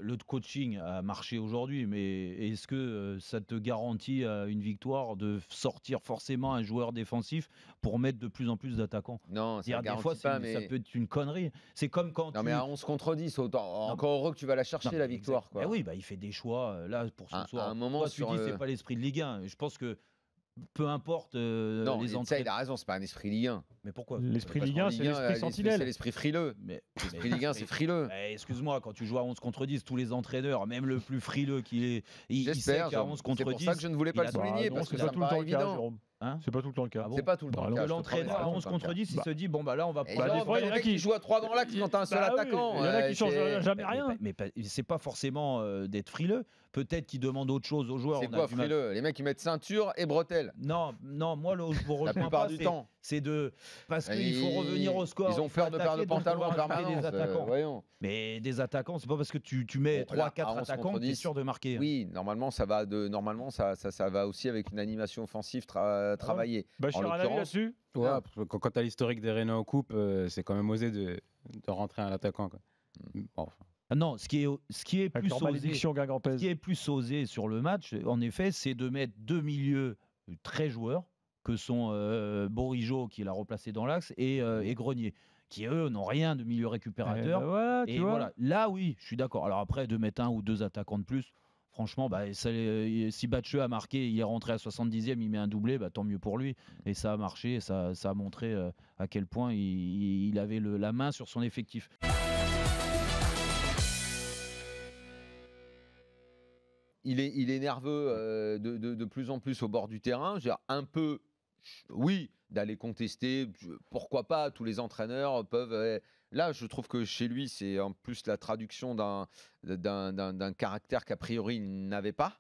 le coaching a marché aujourd'hui, mais est-ce que ça te garantit une victoire de sortir forcément un joueur défensif pour mettre de plus en plus d'attaquants? Non, ça ne Des fois, garantit pas, ça mais... peut être une connerie. C'est comme quand Non, tu... mais à 11 contre 10, autant, Non, encore heureux que tu vas la chercher, non, la mais victoire. Ben Quoi. oui, bah, il fait des choix. Là, pour ce À soir, un moment, toi, tu sur dis c'est pas l'esprit de Ligue 1. Je pense que peu importe non, les ça, il entraîneurs. a raison, c'est pas un esprit Ligue 1. Mais pourquoi? L'esprit Parce Ligue qu'en 1, c'est Ligue 1, l'esprit c'est sentinelle. l'esprit frileux. L'esprit Ligue 1, c'est frileux. Excuse-moi, quand tu joues à 11 contre 10, tous les entraîneurs, même le plus frileux qu'il est, il sait J'espère, qu'à 11 contre 10. c'est pour ça que je ne voulais pas le souligner, non, parce que c'est ça pas me tout le temps paraît le cas, évident. Jérôme. Hein? C'est pas tout le temps le cas. Ah bon? C'est pas tout le temps Bah, le cas. Que je te l'entraîneur promets, à 11 c'est pas contre le 10, il Bah. se dit bon, bah là, on va cas. Et prendre Bah, non, des fois, il y en a qui- qui jouent à 3 dans l'axe quand t'as un seul Bah oui, attaquant. il y en a qui changent jamais rien. Mais c'est pas forcément d'être frileux. Peut-être qu'ils demandent autre chose aux joueurs. C'est On a quoi du mal- frileux? Les mecs, ils mettent ceinture et bretelles. Non, moi, je vous La rejoins plupart pas. du temps. C'est de parce qu'il Ils- faut revenir au score. Ils ont il faut peur de perdre le attaquer, donc pantalon on en va attraper permanence. des attaquants. Voyons. Mais des attaquants, c'est pas parce que tu mets Bon, 3 là, à 4 11 attaquants contre que tu es 10, sûr de marquer. Oui, normalement, ça va aussi avec une animation offensive travaillée. Bachir, En un avis l'occurrence, là-dessus? Ouais, parce que quand tu as l'historique des Rennais en coupe, c'est quand même osé de rentrer un attaquant. Quoi. Bon, enfin. Ah non, ce qui est Avec plus leur osé, malédiction guingampèse. ce qui est plus osé sur le match, en effet, c'est de mettre deux milieux très joueurs, que sont Bourigeaud, qui l'a replacé dans l'axe, et Grenier, qui eux n'ont rien de milieu récupérateur. Eh ben voilà, Et tu vois. voilà, là oui, je suis d'accord. Alors après, de mettre un ou deux attaquants de plus, franchement, bah, si Batcheux a marqué, il est rentré à 70e, il met un doublé, bah, tant mieux pour lui. Et ça a marché, ça a montré à quel point il avait la main sur son effectif. il est nerveux de plus en plus au bord du terrain. Un peu, oui, d'aller contester. Pourquoi pas? Tous les entraîneurs peuvent. Là, je trouve que chez lui, c'est en plus la traduction d'un caractère qu'a priori il n'avait pas.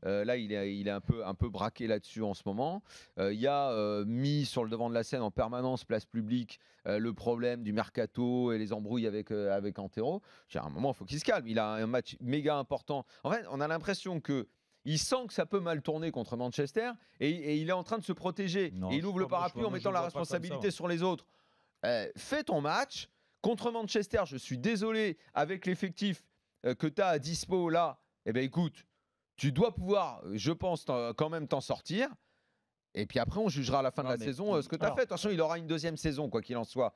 Là, il est un peu braqué là-dessus en ce moment. Il y a mis sur le devant de la scène en permanence, place publique, le problème du mercato et les embrouilles avec Antero. À un moment, il faut qu'il se calme. Il a un match méga important. En fait, on a l'impression que il sent que ça peut mal tourner contre Manchester et il est en train de se protéger. Non, et il ouvre le parapluie en mettant la responsabilité sur les autres. Fais ton match. Contre Manchester, je suis désolé, avec l'effectif que tu as à dispo là, eh ben, écoute, tu dois pouvoir, je pense, quand même t'en sortir. Et puis après, on jugera à la fin de la saison ce que tu as fait. Attention, il aura une deuxième saison, quoi qu'il en soit,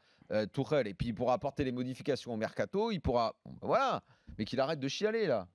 Tuchel. Et puis il pourra apporter les modifications au mercato. Il pourra. Bon, ben voilà. Mais qu'il arrête de chialer, là.